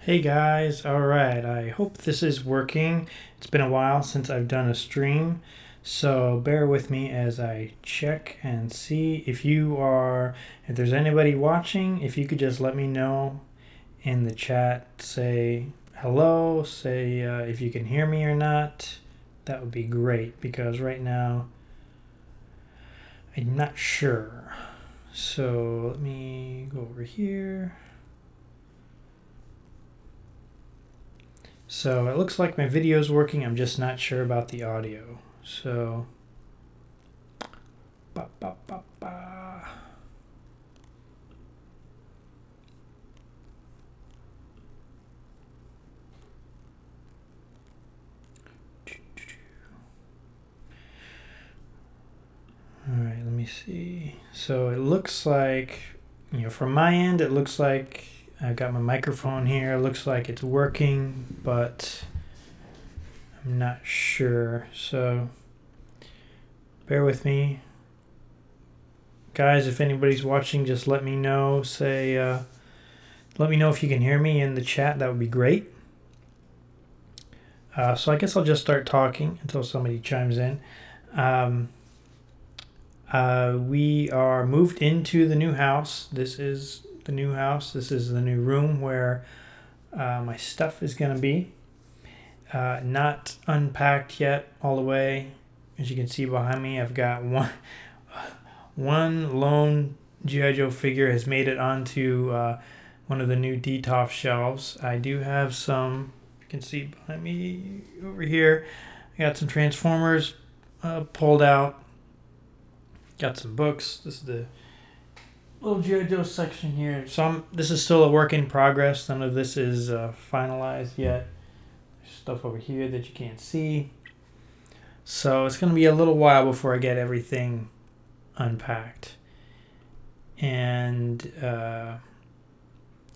Hey guys, alright, I hope this is working. It's been a while since I've done a stream, so bear with me as I check and see if there's anybody watching. If you could just let me know in the chat, say hello, say if you can hear me or not, that would be great, because right now I'm not sure. So let me go over here. So it looks like my video is working. I'm just not sure about the audio. So, ba, ba, ba, ba. All right, let me see. So it looks like, from my end, it looks like I've got my microphone here. It looks like it's working, but I'm not sure. So bear with me. Guys, if anybody's watching, just let me know. Let me know if you can hear me in the chat. That would be great. So I guess I'll just start talking until somebody chimes in. We are moved into the new house. This is the new house. This is the new room where my stuff is going to be. Not unpacked yet all the way. As you can see behind me, I've got one lone G.I. Joe figure has made it onto one of the new DTOF shelves. I do have some, you can see behind me over here, I got some Transformers pulled out. Got some books. This is the little G.I. Joe section here. This is still a work in progress. None of this is finalized yet. There's stuff over here that you can't see. So it's going to be a little while before I get everything unpacked. And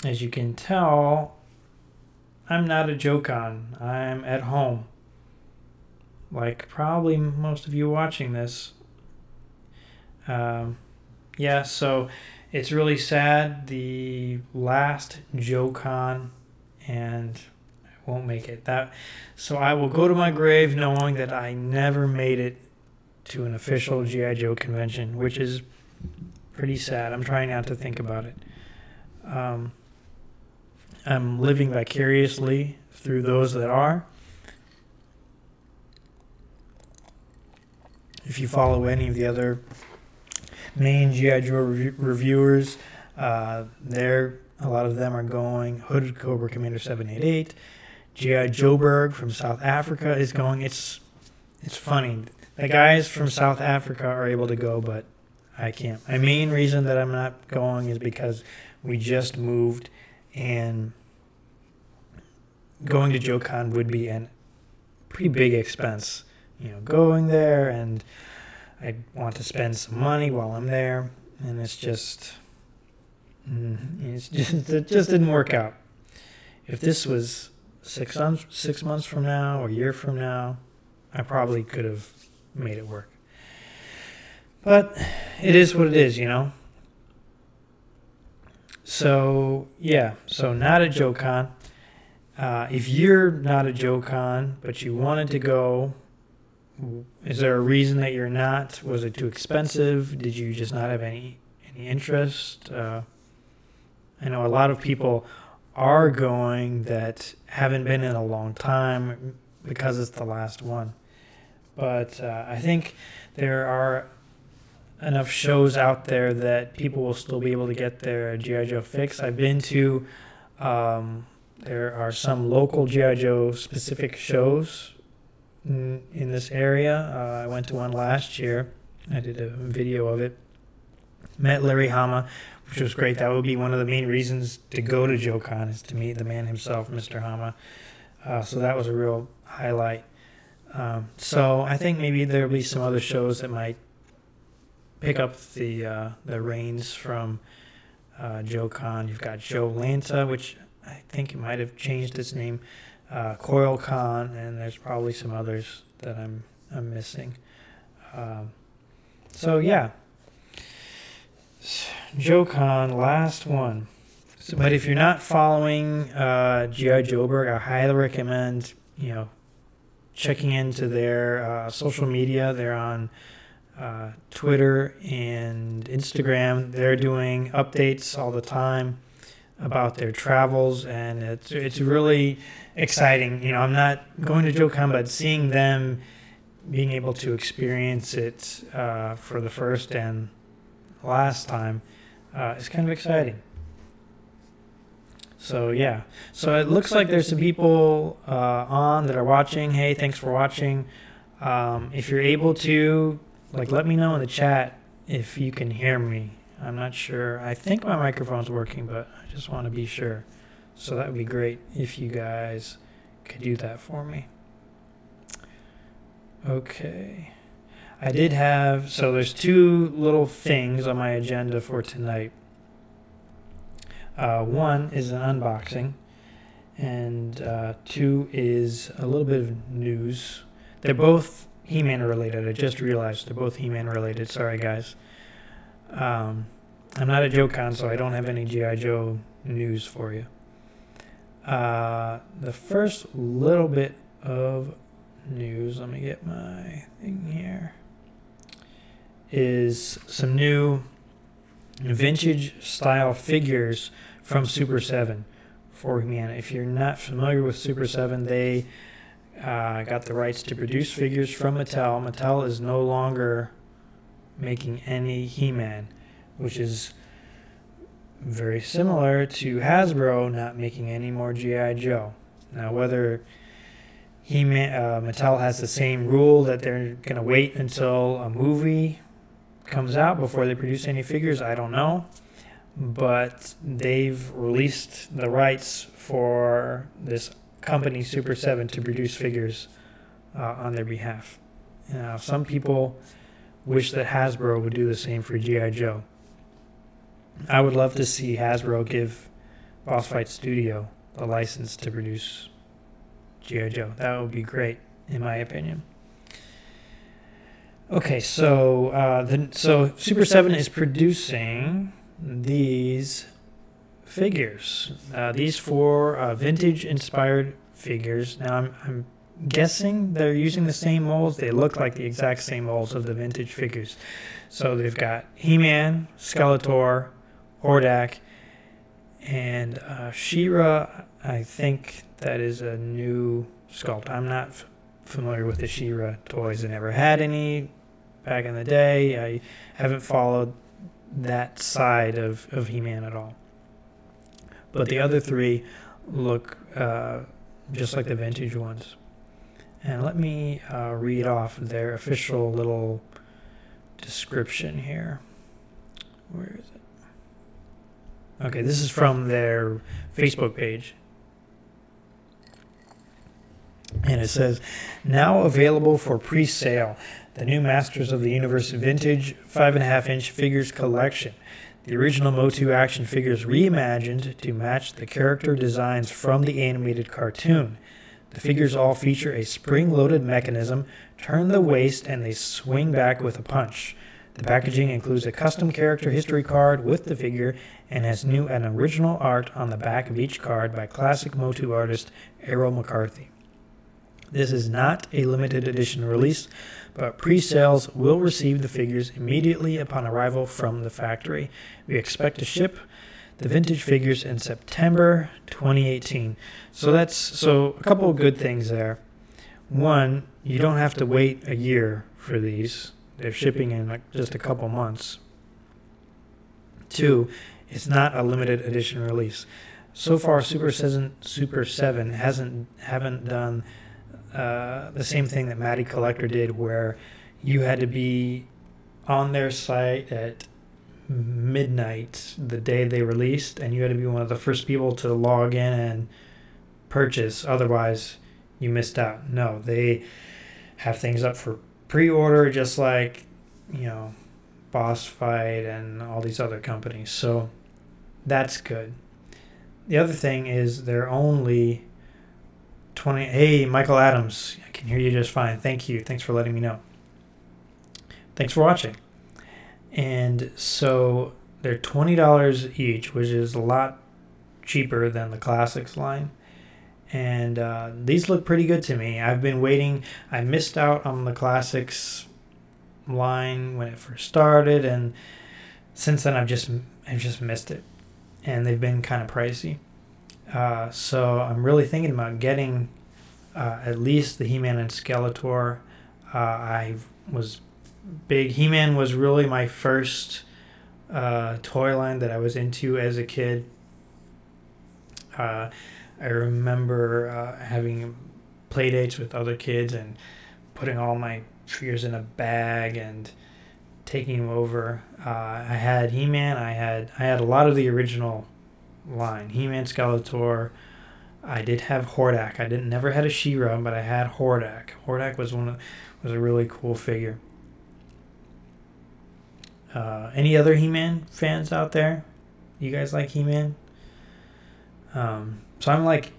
as you can tell, I'm not a Joecon. I'm at home. Like probably most of you watching this. Yeah, so it's really sad. The last Joecon, and I won't make it. So I will go to my grave knowing that I never made it to an official G.I. Joe convention, which is pretty sad. I'm trying not to think about it. I'm living vicariously through those that are. If you follow any of the other main G.I. Joe reviewers, a lot of them are going. Hooded Cobra Commander 788, G.I. Joeberg from South Africa is going. It's funny. The guys from South Africa are able to go, but I can't. My main reason that I'm not going is because we just moved, and going to Joecon would be a pretty big expense. Going there, and I want to spend some money while I'm there, and it just didn't work out. If this was 6 months from now or a year from now, I probably could have made it work. But it is what it is, So yeah, so not a Joecon. If you're not a Joecon but you wanted to go, is there a reason that you're not? Was it too expensive? Did you just not have any interest? I know a lot of people are going that haven't been in a long time because it's the last one. But I think there are enough shows out there that people will still be able to get their G.I. Joe fix. I've been to, there are some local G.I. Joe specific shows in this area. I went to one last year. I did a video of it. Met Larry Hama, which was great. That would be one of the main reasons to go to Joecon, is to meet the man himself, Mr. Hama. So that was a real highlight. So I think maybe there'll be some other shows that might pick up the reins from Joecon. You've got Joe Lanta, which I think it might have changed its name. CoilCon, and there's probably some others that I'm missing. So yeah, Joecon, last one. So, but if you're not following G.I. Joeberg, I highly recommend, checking into their social media. They're on Twitter and Instagram. They're doing updates all the time about their travels, and it's really exciting. I'm not going to Joecon, but seeing them being able to experience it for the first and last time is kind of exciting. So yeah, so it looks like there's some people on that are watching. Hey, thanks for watching. If you're able to, let me know in the chat if you can hear me. I'm not sure. I think my microphone's working, but I just want to be sure. So that would be great if you guys could do that for me. Okay. I did have, so there's two little things on my agenda for tonight. One is an unboxing, and two is a little bit of news. They're both He-Man related. I just realized they're both He-Man related. Sorry, guys. I'm not at Joecon, so I don't have any G.I. Joe news for you. The first little bit of news, let me get my thing here, is some new vintage style figures from Super 7 for He-Man. If you're not familiar with Super 7, they got the rights to produce figures from Mattel. Mattel is no longer making any He-Man, which is very similar to Hasbro not making any more G.I. Joe. Now, whether Mattel has the same rule that they're going to wait until a movie comes out before they produce any figures, I don't know. But they've released the rights for this company, Super 7, to produce figures on their behalf. Now, some people wish that Hasbro would do the same for G.I. Joe. I would love to see Hasbro give Boss Fight Studio the license to produce G.I. Joe. That would be great, in my opinion. Okay, so Super 7 is producing these figures. These four vintage-inspired figures. Now, I'm guessing they're using the same molds. They look like the exact same molds of the vintage figures. So they've got He-Man, Skeletor, Hordak, and She-Ra. I think that is a new sculpt. I'm not familiar with the She-Ra toys. I never had any back in the day. I haven't followed that side of He-Man at all. But the other three look just like the vintage ones. And let me read off their official little description here. Where is it? Okay, this is from their Facebook page. And it says, now available for pre-sale, the new Masters of the Universe Vintage 5.5-inch Figures Collection. The original MOTU action figures reimagined to match the character designs from the animated cartoon. The figures all feature a spring-loaded mechanism, turn the waist, and they swing back with a punch. The packaging includes a custom character history card with the figure and has new and original art on the back of each card by classic MOTU artist Errol McCarthy. This is not a limited edition release, but pre-sales will receive the figures immediately upon arrival from the factory. We expect to ship the vintage figures in September 2018. So a couple of good things there. One, you don't have to wait a year for these. They're shipping in just a couple months. Two, it's not a limited edition release. So far, Super 7 haven't done the same thing that Matty Collector did, where you had to be on their site at midnight the day they released, and you had to be one of the first people to log in and purchase, otherwise you missed out. No, they have things up for pre-order, just like Boss Fight and all these other companies, so that's good. The other thing is they're only 20. Hey, Michael Adams, I can hear you just fine. Thank you. Thanks for letting me know. Thanks for watching. And so they're $20 each, which is a lot cheaper than the Classics line. And these look pretty good to me. I've been waiting. I missed out on the Classics line when it first started, and since then I've just missed it, and they've been kind of pricey. So I'm really thinking about getting at least the He-Man and Skeletor. I was big. He-Man was really my first toy line that I was into as a kid. I remember having play dates with other kids and putting all my figures in a bag and taking them over. I had He-Man. I had a lot of the original line. He-Man, Skeletor. I did have Hordak. I never had a She-Ra, but I had Hordak. Hordak was was a really cool figure. Any other He-Man fans out there? You guys like He-Man? So I like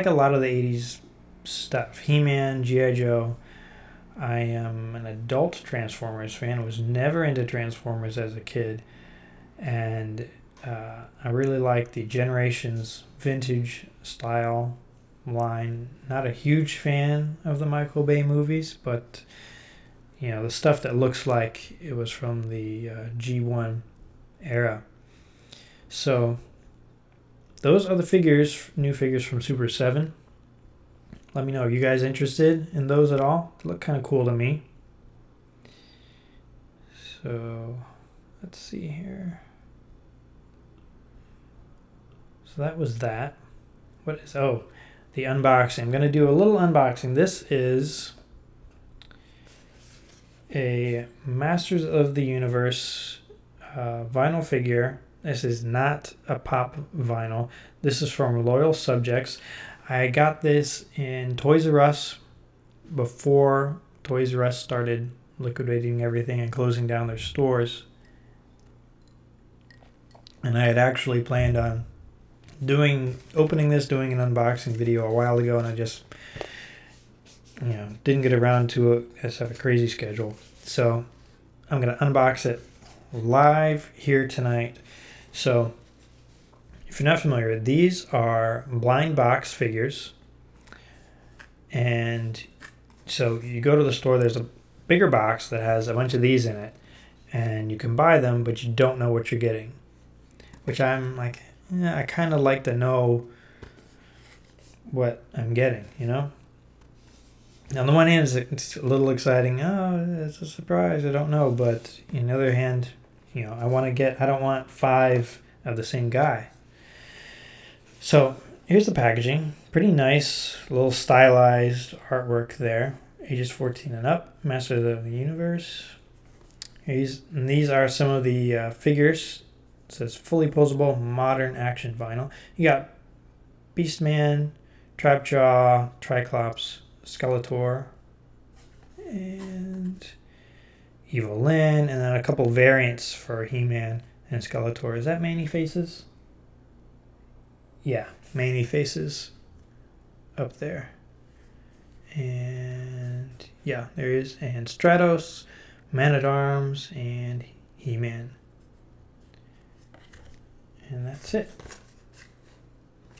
a lot of the 80s stuff. He-Man, G.I. Joe. I am an adult Transformers fan. Was never into Transformers as a kid. And I really like the Generations vintage style line. Not a huge fan of the Michael Bay movies, but you know, the stuff that looks like it was from the G1 era. So those are the figures, new figures from Super 7. Let me know, are you guys interested in those at all? They look kind of cool to me. So let's see here. So that was that. What is, oh, the unboxing. I'm going to do a little unboxing. This is a Masters of the Universe vinyl figure. This is not a pop vinyl. This is from Loyal Subjects. I got this in Toys R Us before Toys R Us started liquidating everything and closing down their stores. And I had actually planned on opening this, doing an unboxing video a while ago, and I just, you know, didn't get around to it. I just have a crazy schedule. So I'm going to unbox it live here tonight. So if you're not familiar, these are blind box figures. And so you go to the store, there's a bigger box that has a bunch of these in it. And you can buy them, but you don't know what you're getting. Which I'm like, yeah, I kind of like to know what I'm getting, you know? On the one hand, it's a little exciting. Oh, it's a surprise. I don't know. But on the other hand, you know, I don't want 5 of the same guy. So here's the packaging. Pretty nice, a little stylized artwork there. Ages 14 and up. Masters of the Universe. These are some of the figures. It says fully posable modern action vinyl. You got Beastman, Trapjaw, Triclops, Skeletor, and Evil Lyn, and then a couple variants for He-Man and Skeletor. Is that Many Faces? Yeah, Many Faces up there. And yeah, there is. And Stratos, Man-at-Arms, and He-Man. And that's it.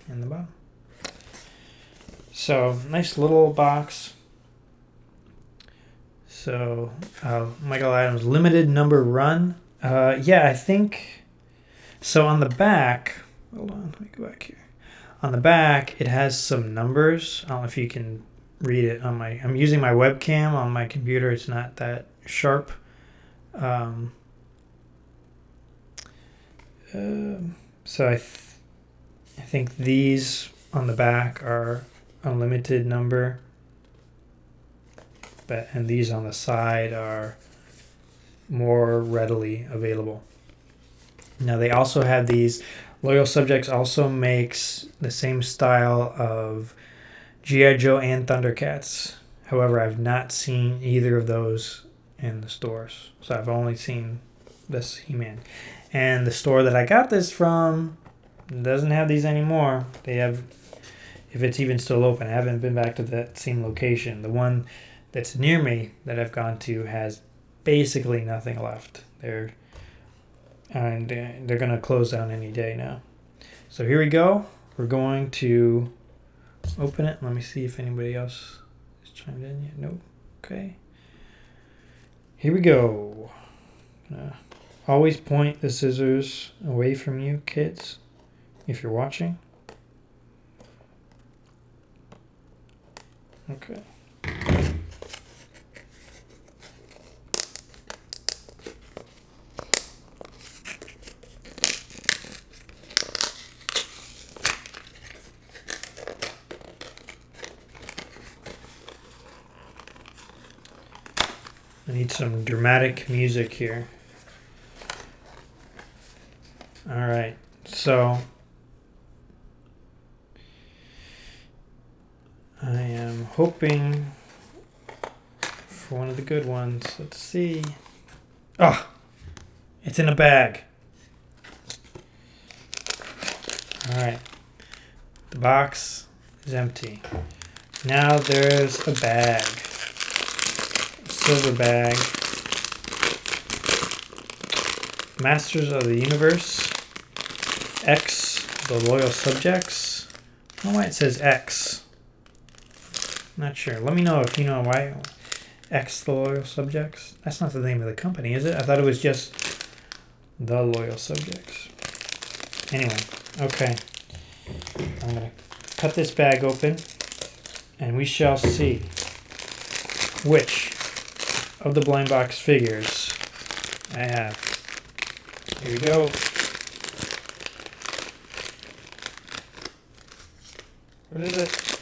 In the bottom. So, nice little box. So, Michael Adams limited number run. Yeah, I think. So on the back, hold on, let me go back here. On the back, it has some numbers. I don't know if you can read it on my. I'm using my webcam on my computer. It's not that sharp. So I think these on the back are unlimited number, and these on the side are more readily available. Now they also have these. Loyal Subjects also makes the same style of G.I. Joe and Thundercats. However, I've not seen either of those in the stores. So I've only seen this He-Man. And the store that I got this from doesn't have these anymore. They have, if it's even still open, I haven't been back to that same location. The one that's near me that I've gone to has basically nothing left. They're going to close down any day now. So here we go. We're going to open it. Let me see if anybody else has chimed in yet. Nope. Okay. Here we go. Always point the scissors away from you, kids, if you're watching. Okay. I need some dramatic music here. All right, so I am hoping for one of the good ones. Let's see. Oh, it's in a bag. All right, the box is empty. Now there's a bag. Silver bag. Masters of the Universe. X, the Loyal Subjects. I don't know why it says X. Not sure. Let me know if you know why. X, the Loyal Subjects. That's not the name of the company, is it? I thought it was just the Loyal Subjects. Anyway, okay. I'm going to cut this bag open and we shall see which of the blind box figures I have. Here we go. What is it?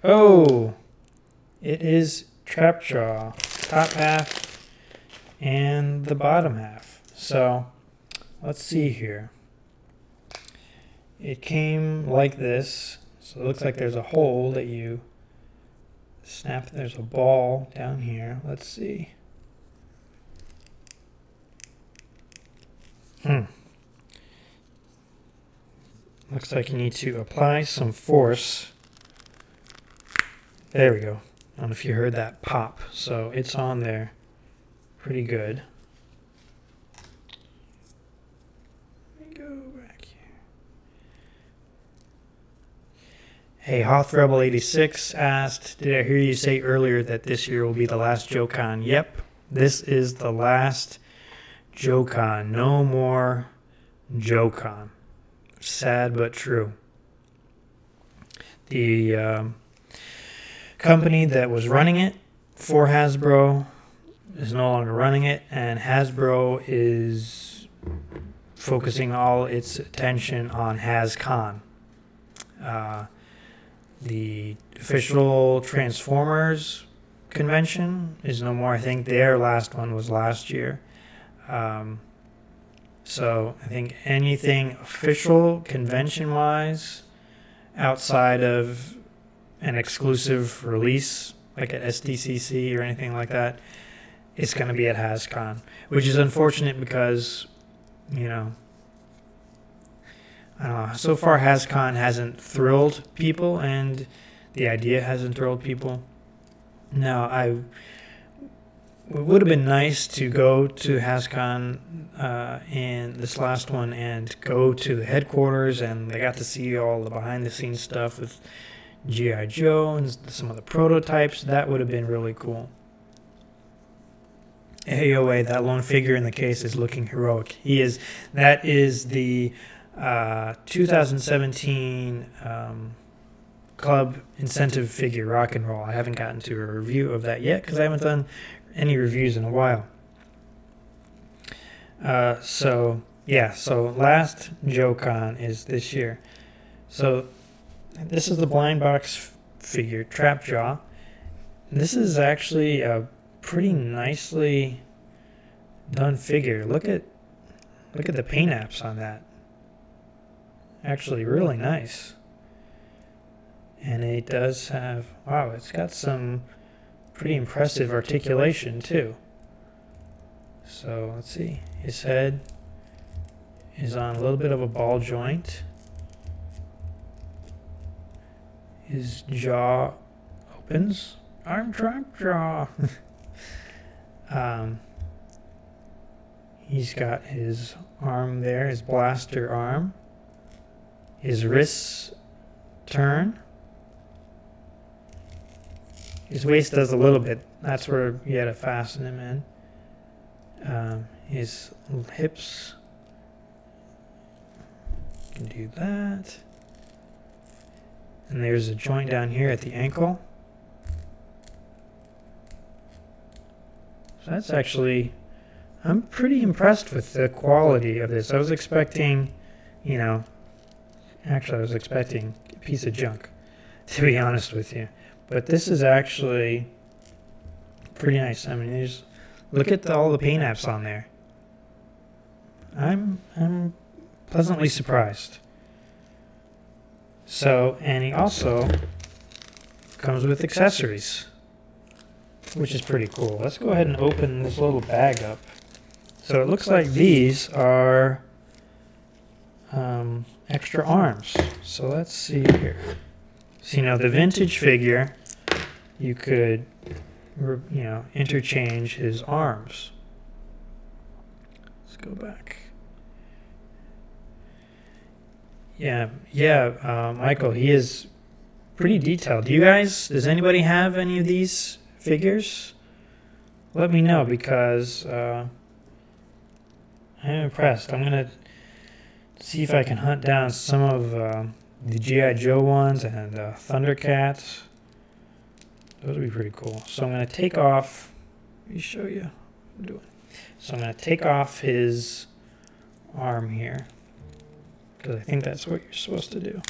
Oh, it is Trapjaw, top half and the bottom half. So let's see here. It came like this. So it looks like there's a hole that you snap. There's a ball down here. Let's see. Looks like you need to apply some force. There we go. I don't know if you heard that pop. So it's on there pretty good. Let me go back here. Hey, Hoth Rebel 86 asked, did I hear you say earlier that this year will be the last Joecon? Yep, this is the last Joecon. No more Joecon. Sad but true. The company that was running it for Hasbro is no longer running it, and Hasbro is focusing all its attention on HasCon. The official Transformers convention is no more. I think their last one was last year. So I think anything official convention-wise outside of an exclusive release like at SDCC or anything like that, it's going to be at HasCon, which is unfortunate because, you know, I don't know, so far HasCon hasn't thrilled people and the idea hasn't thrilled people. Now, it would have been nice to go to HasCon in this last one and go to the headquarters, and they got to see all the behind-the-scenes stuff with G.I. Joe and some of the prototypes. That would have been really cool. AOA, that lone figure in the case is looking heroic. He is. That is the 2017 club incentive figure, Rock and Roll. I haven't gotten to a review of that yet because I haven't done any reviews in a while. So last Joecon is this year. So this is the blind box figure, Trapjaw. This is actually a pretty nicely done figure. Look at the paint apps on that. Actually really nice. And it does have, wow, it's got some pretty impressive articulation too. So let's see, his head is on a little bit of a ball joint. His jaw opens. I'm Trapjaw. He's got his arm there, his blaster arm. His wrists turn. His waist does a little bit. That's where you had to fasten him in. His hips can do that. And there's a joint down here at the ankle. So that's actually, I'm pretty impressed with the quality of this. I was expecting, you know, actually I was expecting a piece of junk, to be honest with you. But this is actually pretty nice. I mean, there's, look at all the paint apps on there. I'm pleasantly surprised. So, and he also comes with accessories, which is pretty cool. Let's go ahead and open this little bag up. So it looks like these are extra arms. So let's see here. So, you know, the vintage figure, you could, you know, interchange his arms. Let's go back. Yeah, Michael, he is pretty detailed. Do you guys, does anybody have any of these figures? Let me know, because I'm impressed. I'm going to see if I can hunt down some of the G.I. Joe ones and Thundercats. Those would be pretty cool. So I'm going to take off, let me show you what I'm doing. So I'm going to take off his arm here, because I think that's what you're supposed to do.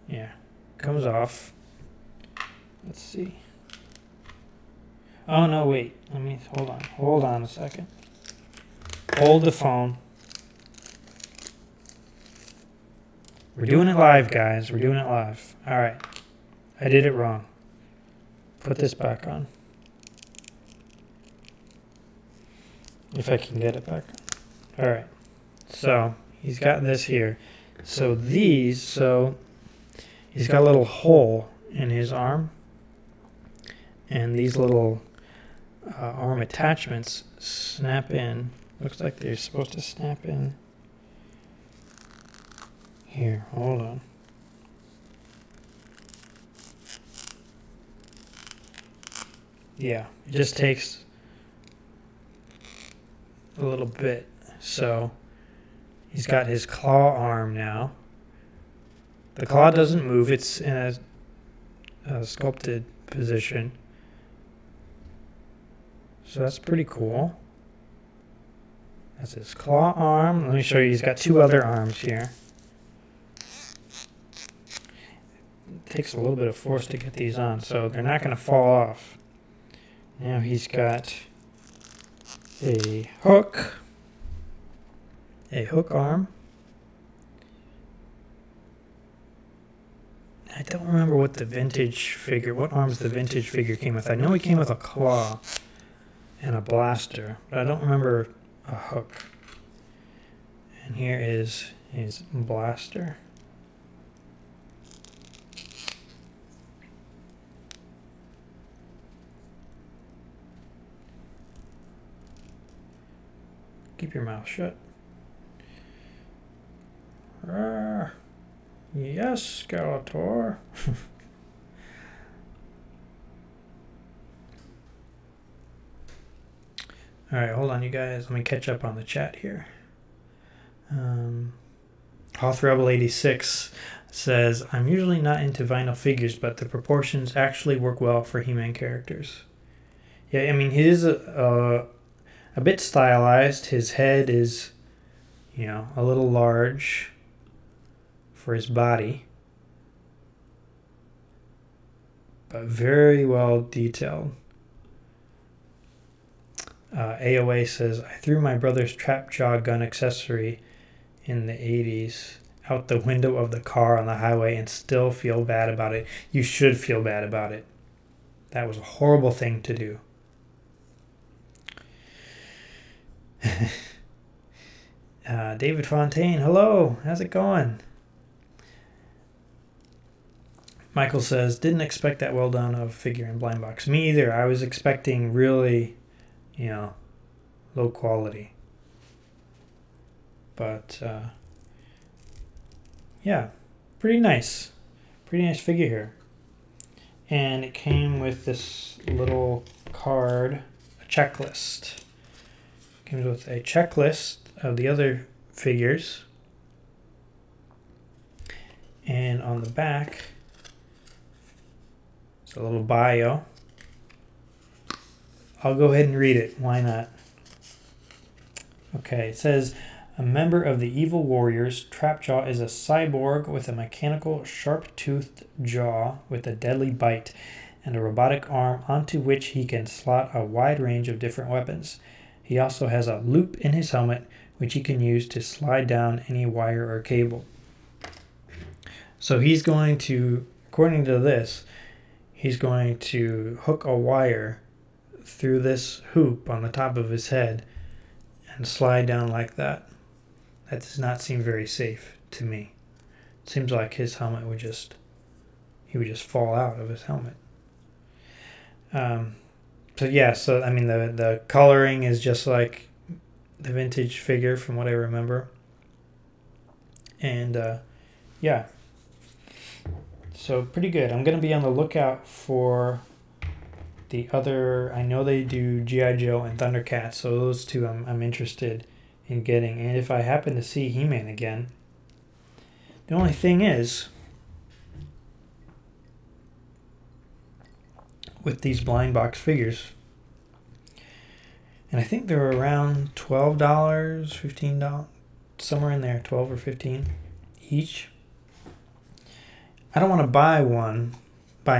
Yeah, comes off. Let's see. Oh no, wait. Let me hold on a second. Hold the phone. We're doing it live, guys. We're doing it live. All right. I did it wrong. Put this back on. If I can get it back on. All right. So he's got this here. So these, he's got a little hole in his arm. And these little arm attachments snap in. Looks like they're supposed to snap in. Here, hold on. Yeah, it just takes a little bit. So he's got his claw arm now. The claw doesn't move. It's in a sculpted position. So that's pretty cool. That's his claw arm. Let me show you. He's got two other arms here. It takes a little bit of force to get these on, so they're not going to fall off. Now he's got a hook arm. I don't remember what the vintage figure, what arms the vintage figure came with. I know he came with a claw and a blaster, but I don't remember a hook. And here is his blaster. Keep your mouth shut. Rawr. Yes, Skeletor. Alright, hold on, you guys. Let me catch up on the chat here. Hoth Rebel 86 says, I'm usually not into vinyl figures, but the proportions actually work well for He-Man characters. Yeah, I mean, he is a bit stylized. His head is, you know, a little large for his body, but very well detailed. AOA says, I threw my brother's trap jaw gun accessory in the 80s out the window of the car on the highway and still feel bad about it. You should feel bad about it. That was a horrible thing to do. David Fontaine, hello, how's it going? Michael says, didn't expect that well done of figure in blind box. Me either. I was expecting really, you know, low quality. But, yeah, pretty nice. Pretty nice figure here. And it came with this little card, a checklist. It comes with a checklist of the other figures. And on the back, it's a little bio. I'll go ahead and read it. Why not? Okay, it says, a member of the Evil Warriors, Trapjaw is a cyborg with a mechanical, sharp-toothed jaw with a deadly bite and a robotic arm onto which he can slot a wide range of different weapons. He also has a loop in his helmet which he can use to slide down any wire or cable. So he's going to, according to this, he's going to hook a wire through this hoop on the top of his head and slide down like that. That does not seem very safe to me. It seems like his helmet would just, he would just fall out of his helmet. So yeah, so I mean the coloring is just like the vintage figure from what I remember. And yeah, so pretty good. I'm gonna be on the lookout for the other. I know they do G.I. Joe and Thundercats, so those two I'm interested in getting. And if I happen to see He-Man again, the only thing is, with these blind box figures, and I think they're around $12, $15, somewhere in there, 12 or 15 each. I don't want to buy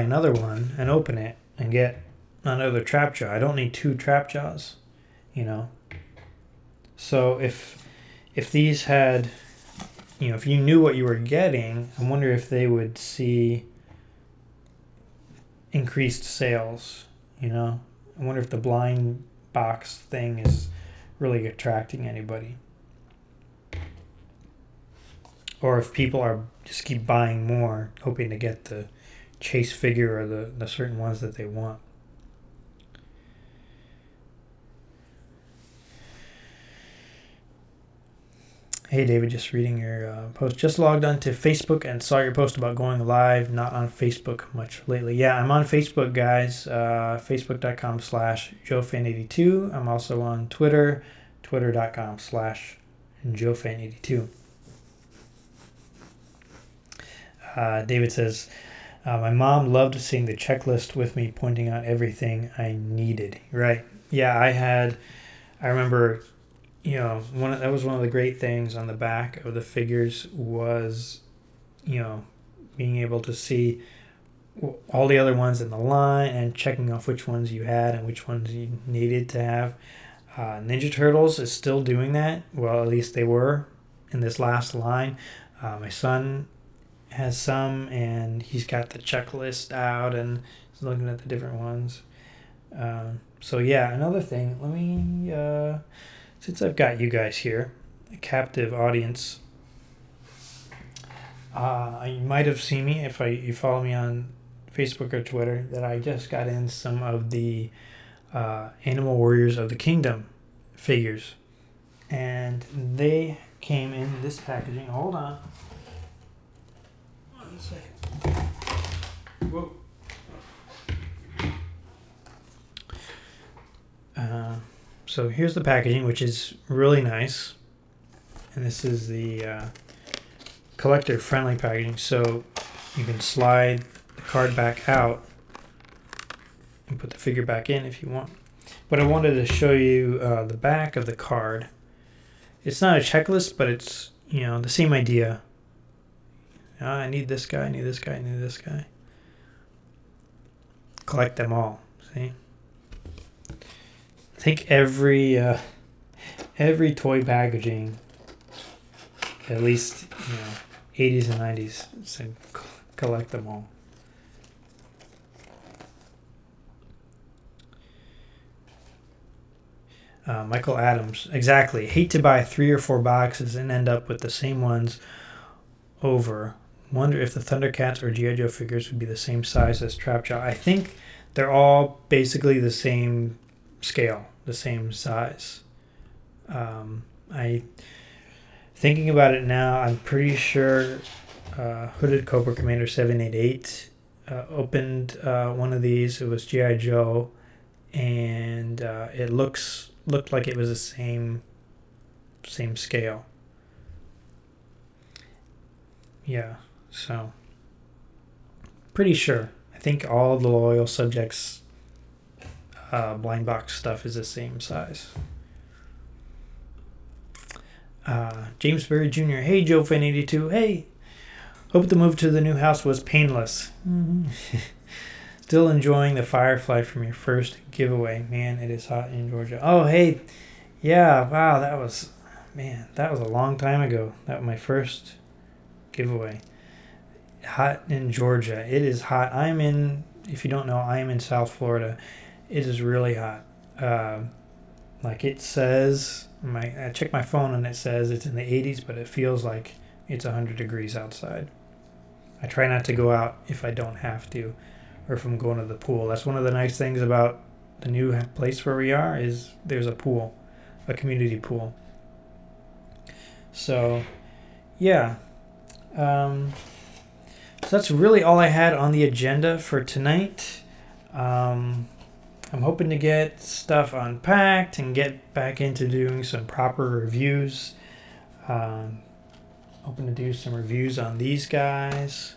another one and open it and get another Trapjaw. I don't need two Trapjaws, you know. So if these had, you know, if you knew what you were getting, I wonder if they would see increased sales, you know. I wonder if the blind box thing is really attracting anybody. Or if people are just keep buying more, hoping to get the chase figure or the certain ones that they want. Hey David, just reading your post. Just logged on to Facebook and saw your post about going live. Not on Facebook much lately. Yeah, I'm on Facebook, guys. Facebook.com/Joefan82. I'm also on Twitter. Twitter.com/Joefan82. David says, my mom loved seeing the checklist with me, pointing out everything I needed. Right. Yeah, I remember, you know, that was one of the great things on the back of the figures was, you know, being able to see all the other ones in the line and checking off which ones you had and which ones you needed to have. Ninja Turtles is still doing that. Well, at least they were in this last line. My son has some, and he's got the checklist out and he's looking at the different ones. So yeah, another thing, let me since I've got you guys here, a captive audience, you might have seen me if you follow me on Facebook or Twitter that I just got in some of the Animal Warriors of the Kingdom figures, and they came in this packaging. Hold on. 1 second. Whoa. So here's the packaging, which is really nice. And this is the collector-friendly packaging. So you can slide the card back out and put the figure back in if you want. But I wanted to show you the back of the card. It's not a checklist, but it's, you know, the same idea. I need this guy, I need this guy, I need this guy. Collect them all, see? I think every toy packaging, at least, you know, 80s and 90s, said collect them all. Michael Adams, exactly. Hate to buy 3 or 4 boxes and end up with the same ones over. Wonder if the Thundercats or G.I. Joe figures would be the same size as Trapjaw. I think they're all basically the same scale, the same size. Thinking about it now, I'm pretty sure Hooded Cobra Commander 788. Opened one of these. It was G.I. Joe, and it looked like it was the same scale. Yeah, so pretty sure. I think all the Loyal Subjects blind box stuff is the same size. James Berry Jr. Hey, JoeFan82. Hey, hope the move to the new house was painless. Still enjoying the Firefly from your first giveaway. Man, it is hot in Georgia. Oh, hey. Yeah, wow, that was a long time ago. That was my first giveaway. Hot in Georgia. It is hot. If you don't know, I am in South Florida. It is really hot. Like it says, I checked my phone and it says it's in the 80s, but it feels like it's 100 degrees outside. I try not to go out if I don't have to, or if I'm going to the pool. That's one of the nice things about the new place where we are, is there's a pool, a community pool. So, yeah. So that's really all I had on the agenda for tonight. I'm hoping to get stuff unpacked and get back into doing some proper reviews. Hoping to do some reviews on these guys.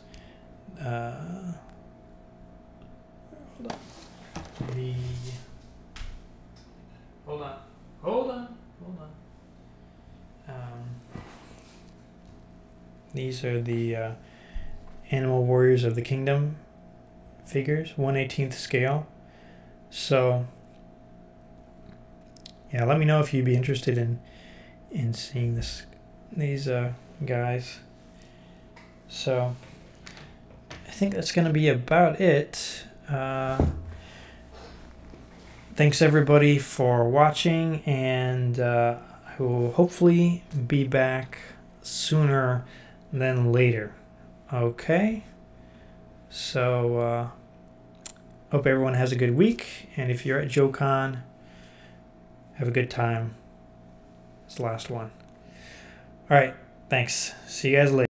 Hold on. These are the Animal Warriors of the Kingdom figures, 1/18 scale. So, yeah, let me know if you'd be interested in seeing these guys. So, I think that's going to be about it. Thanks everybody for watching, and I will hopefully be back sooner than later. Okay? So, hope everyone has a good week, and if you're at Joecon, have a good time. It's the last one. Alright, thanks. See you guys later.